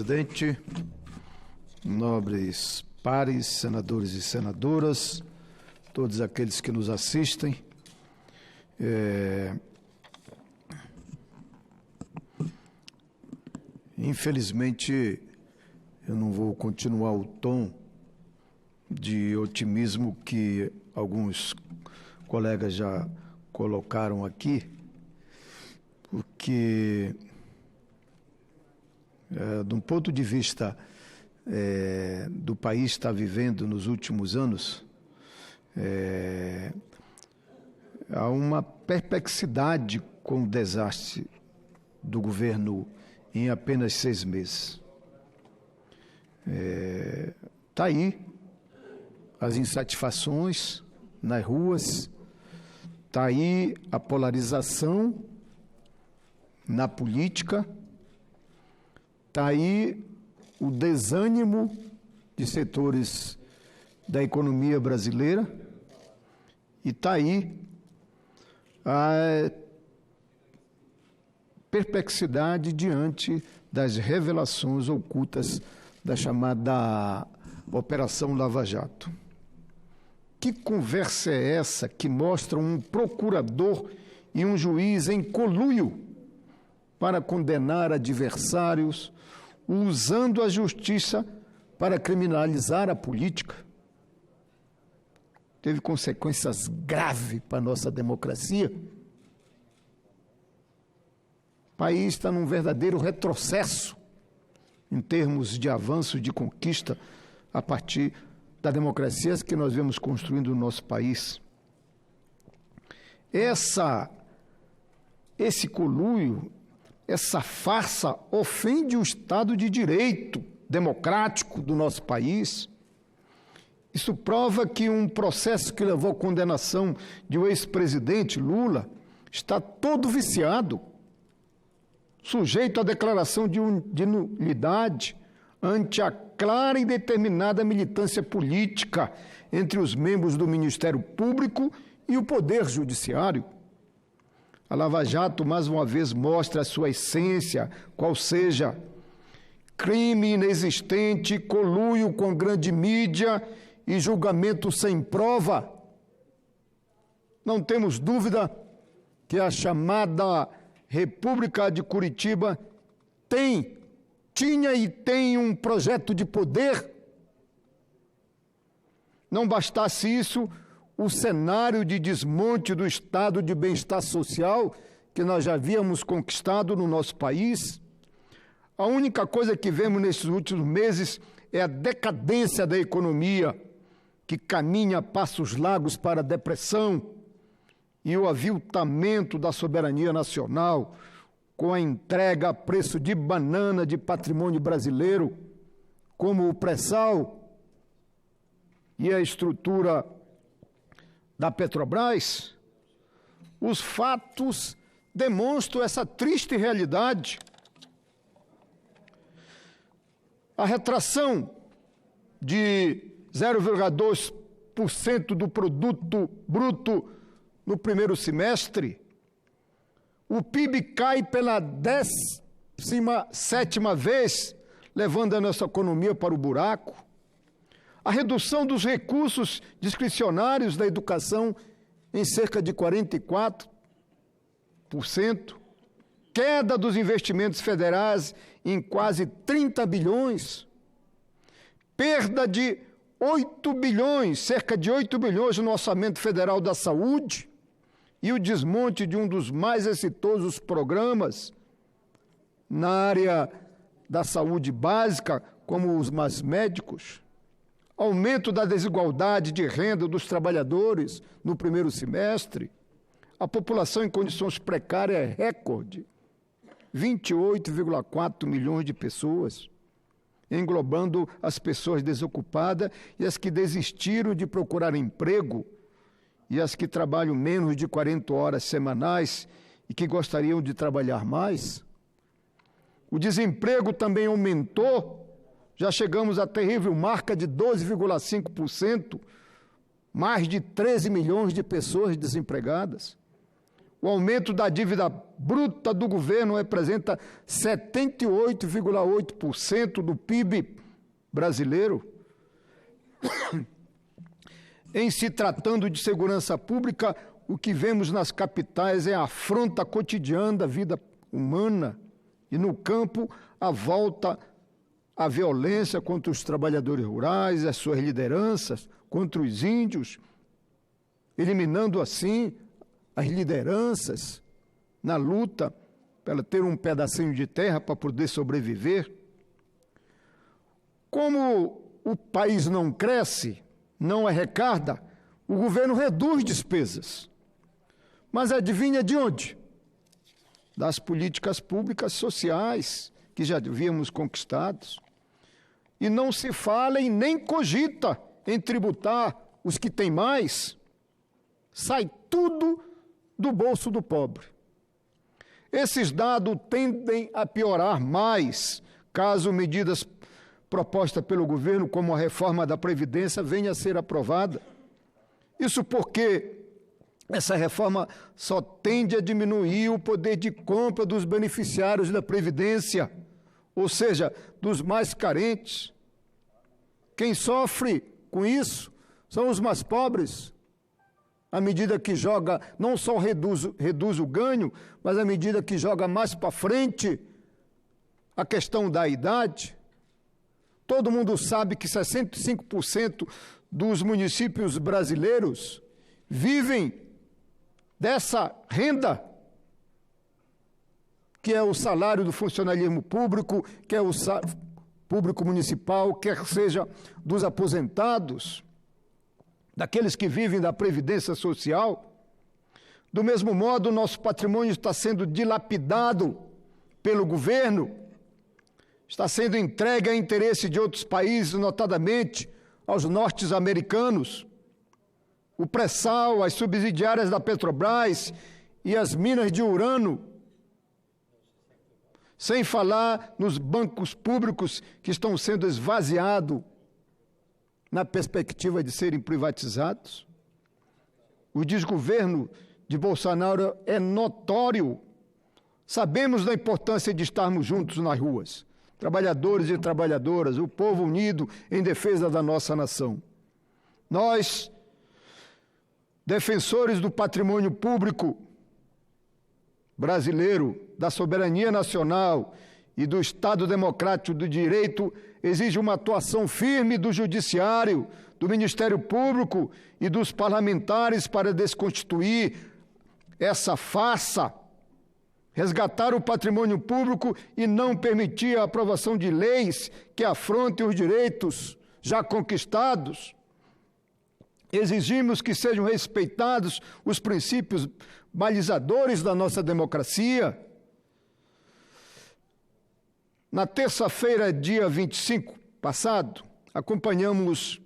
Presidente, nobres pares, senadores e senadoras, todos aqueles que nos assistem, infelizmente eu não vou continuar o tom de otimismo que alguns colegas já colocaram aqui, porque de um ponto de vista do país está vivendo nos últimos anos, há uma perplexidade com o desastre do governo em apenas 6 meses. Está aí as insatisfações nas ruas, está aí a polarização na política, está aí o desânimo de setores da economia brasileira e está aí a perplexidade diante das revelações ocultas da chamada Operação Lava Jato. Que conversa é essa que mostra um procurador e um juiz em conluio para condenar adversários, usando a justiça para criminalizar a política? Teve consequências graves para a nossa democracia. O país está num verdadeiro retrocesso em termos de avanço, de conquista, a partir da democracia que nós vemos construindo no nosso país. Esse conluio, essa farsa ofende o Estado de Direito democrático do nosso país. Isso prova que um processo que levou à condenação de um ex-presidente, Lula, está todo viciado, sujeito à declaração de nulidade ante a clara e determinada militância política entre os membros do Ministério Público e o Poder Judiciário. A Lava Jato, mais uma vez, mostra a sua essência, qual seja crime inexistente, conluio com grande mídia e julgamento sem prova. Não temos dúvida que a chamada República de Curitiba tinha e tem um projeto de poder. Não bastasse isso, o cenário de desmonte do estado de bem-estar social que nós já havíamos conquistado no nosso país. A única coisa que vemos nesses últimos meses é a decadência da economia, que caminha a passos largos para a depressão, e o aviltamento da soberania nacional, com a entrega a preço de banana de patrimônio brasileiro, como o pré-sal e a estrutura da Petrobras. Os fatos demonstram essa triste realidade. A retração de 0,2% do produto bruto no primeiro semestre, o PIB cai pela 17ª vez, levando a nossa economia para o buraco. A redução dos recursos discricionários da educação em cerca de 44%, queda dos investimentos federais em quase 30 bilhões, perda de 8 bilhões, cerca de 8 bilhões no orçamento federal da saúde, e o desmonte de um dos mais exitosos programas na área da saúde básica, como os mais médicos, aumento da desigualdade de renda dos trabalhadores no primeiro semestre, a população em condições precárias é recorde, 28,4 milhões de pessoas, englobando as pessoas desocupadas e as que desistiram de procurar emprego, e as que trabalham menos de 40 horas semanais e que gostariam de trabalhar mais. O desemprego também aumentou, já chegamos à terrível marca de 12,5%, mais de 13 milhões de pessoas desempregadas. o aumento da dívida bruta do governo representa 78,8% do PIB brasileiro. Em se tratando de segurança pública, o que vemos nas capitais é a afronta cotidiana da vida humana e, no campo, a volta à violência contra os trabalhadores rurais, as suas lideranças, contra os índios, eliminando assim as lideranças na luta para ter um pedacinho de terra para poder sobreviver. Como o país não cresce, não arrecada, o governo reduz despesas. Mas adivinha de onde? Das políticas públicas sociais que já havíamos conquistado. E não se fala e nem cogita em tributar os que têm mais. Sai tudo do bolso do pobre. Esses dados tendem a piorar mais caso medidas propostas pelo governo, como a reforma da Previdência, venha a ser aprovada. Isso porque essa reforma só tende a diminuir o poder de compra dos beneficiários da Previdência, ou seja, dos mais carentes. Quem sofre com isso são os mais pobres. À medida que joga, não só reduz o ganho, mas à medida que joga mais para frente a questão da idade. Todo mundo sabe que 65% dos municípios brasileiros vivem dessa renda, que é o salário do funcionalismo público, que é o público municipal, quer seja dos aposentados, daqueles que vivem da Previdência Social. Do mesmo modo, nosso patrimônio está sendo dilapidado pelo governo, está sendo entregue a interesse de outros países, notadamente aos norte-americanos. O pré-sal, as subsidiárias da Petrobras e as minas de urânio, sem falar nos bancos públicos que estão sendo esvaziados na perspectiva de serem privatizados. O desgoverno de Bolsonaro é notório. Sabemos da importância de estarmos juntos nas ruas, trabalhadores e trabalhadoras, o povo unido em defesa da nossa nação. Nós, defensores do patrimônio público brasileiro, da soberania nacional e do Estado Democrático do Direito, exige uma atuação firme do Judiciário, do Ministério Público e dos parlamentares para desconstituir essa farsa, resgatar o patrimônio público e não permitir a aprovação de leis que afrontem os direitos já conquistados. Exigimos que sejam respeitados os princípios balizadores da nossa democracia. Na terça-feira, dia 25 passado, acompanhamos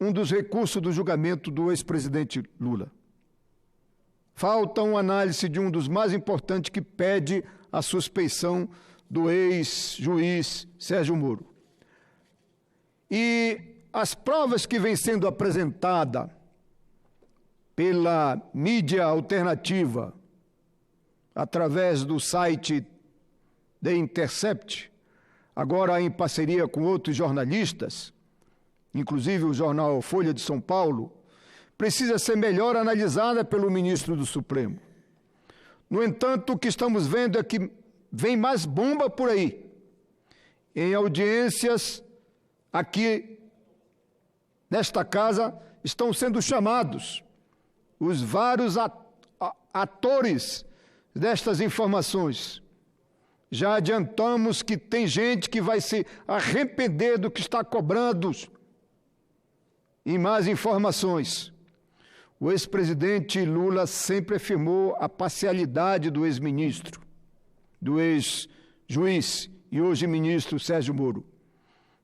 um dos recursos do julgamento do ex-presidente Lula. Falta uma análise de um dos mais importantes que pede a suspeição do ex-juiz Sérgio Moro. E as provas que vêm sendo apresentadas pela mídia alternativa, através do site The Intercept, agora em parceria com outros jornalistas, inclusive o jornal Folha de São Paulo, precisa ser melhor analisada pelo ministro do Supremo. No entanto, o que estamos vendo é que vem mais bomba por aí. Em audiências aqui nesta casa estão sendo chamados os vários atores destas informações. Já adiantamos que tem gente que vai se arrepender do que está cobrando em mais informações. O ex-presidente Lula sempre afirmou a parcialidade do ex-ministro, do ex-juiz e hoje ministro Sérgio Moro,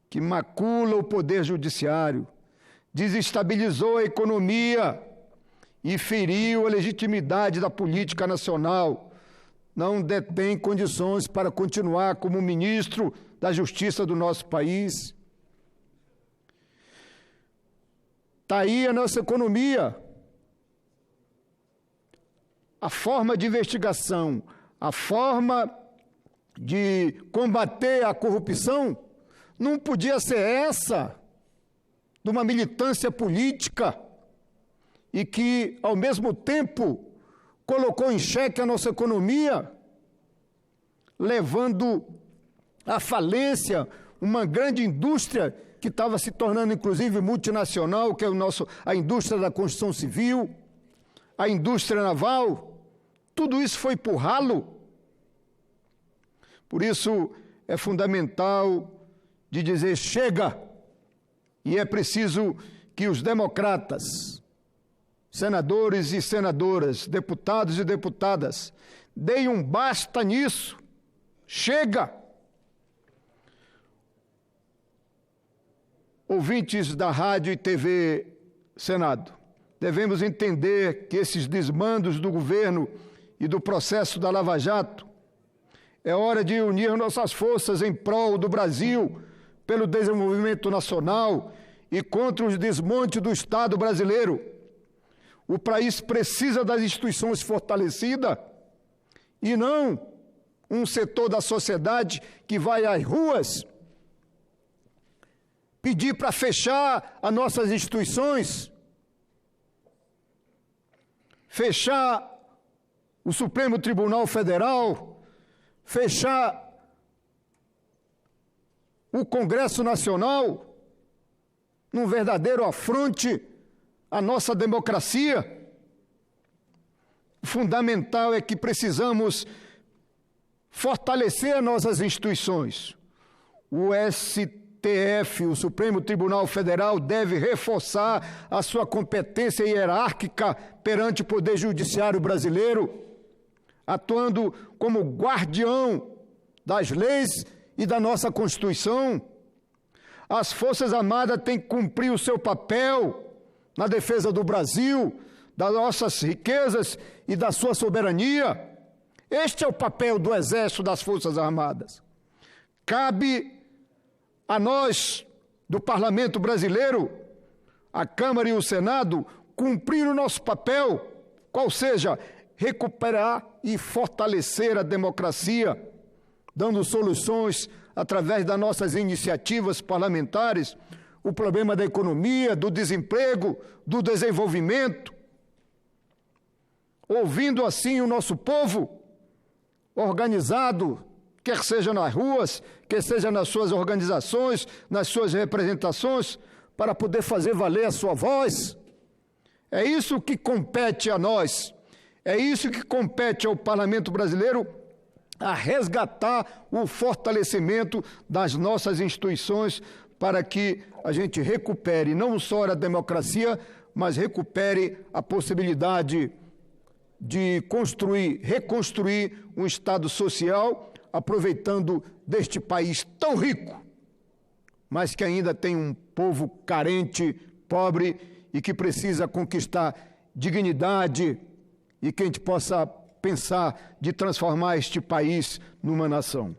que macula o poder judiciário, desestabilizou a economia e feriu a legitimidade da política nacional. Não detém condições para continuar como ministro da Justiça do nosso país. Está aí a nossa economia. a forma de investigação, a forma de combater a corrupção não podia ser essa, de uma militância política, e que, ao mesmo tempo, colocou em xeque a nossa economia, levando à falência uma grande indústria que estava se tornando, inclusive, multinacional, que é a indústria da construção civil, a indústria naval. Tudo isso foi por ralo. Por isso, é fundamental de dizer chega, e é preciso que os democratas, senadores e senadoras, deputados e deputadas, deem um basta nisso. Chega! Ouvintes da Rádio e TV Senado, devemos entender que esses desmandos do governo e do processo da Lava Jato é hora de unir nossas forças em prol do Brasil, pelo desenvolvimento nacional e contra os desmontes do Estado brasileiro. O país precisa das instituições fortalecidas e não um setor da sociedade que vai às ruas pedir para fechar as nossas instituições, fechar o Supremo Tribunal Federal, fechar o Congresso Nacional, num verdadeiro afronte à nossa democracia. O fundamental é que precisamos fortalecer as nossas instituições. O STF, o Supremo Tribunal Federal, deve reforçar a sua competência hierárquica perante o Poder Judiciário brasileiro, atuando como guardião das leis e da nossa Constituição. As Forças Armadas têm que cumprir o seu papel na defesa do Brasil, das nossas riquezas e da sua soberania. Este é o papel do Exército, das Forças Armadas. Cabe a nós, do Parlamento brasileiro, a Câmara e o Senado, cumprir o nosso papel, qual seja, recuperar e fortalecer a democracia, dando soluções através das nossas iniciativas parlamentares, o problema da economia, do desemprego, do desenvolvimento, ouvindo assim o nosso povo organizado, quer seja nas ruas, quer seja nas suas organizações, nas suas representações, para poder fazer valer a sua voz. É isso que compete a nós, é isso que compete ao Parlamento brasileiro, a resgatar o fortalecimento das nossas instituições para que a gente recupere não só a democracia, mas recupere a possibilidade de reconstruir um Estado social, aproveitando deste país tão rico, mas que ainda tem um povo carente, pobre e que precisa conquistar dignidade, e que a gente possa pensar de transformar este país numa nação.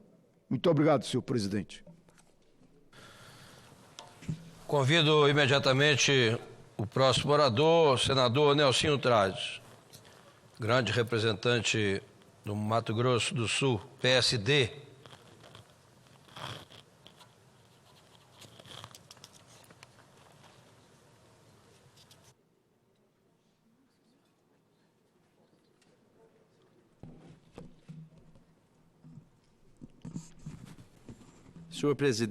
Muito obrigado, senhor presidente. Convido imediatamente o próximo orador, senador Nelsinho Trades, grande representante do Mato Grosso do Sul, PSD. Senhor presidente,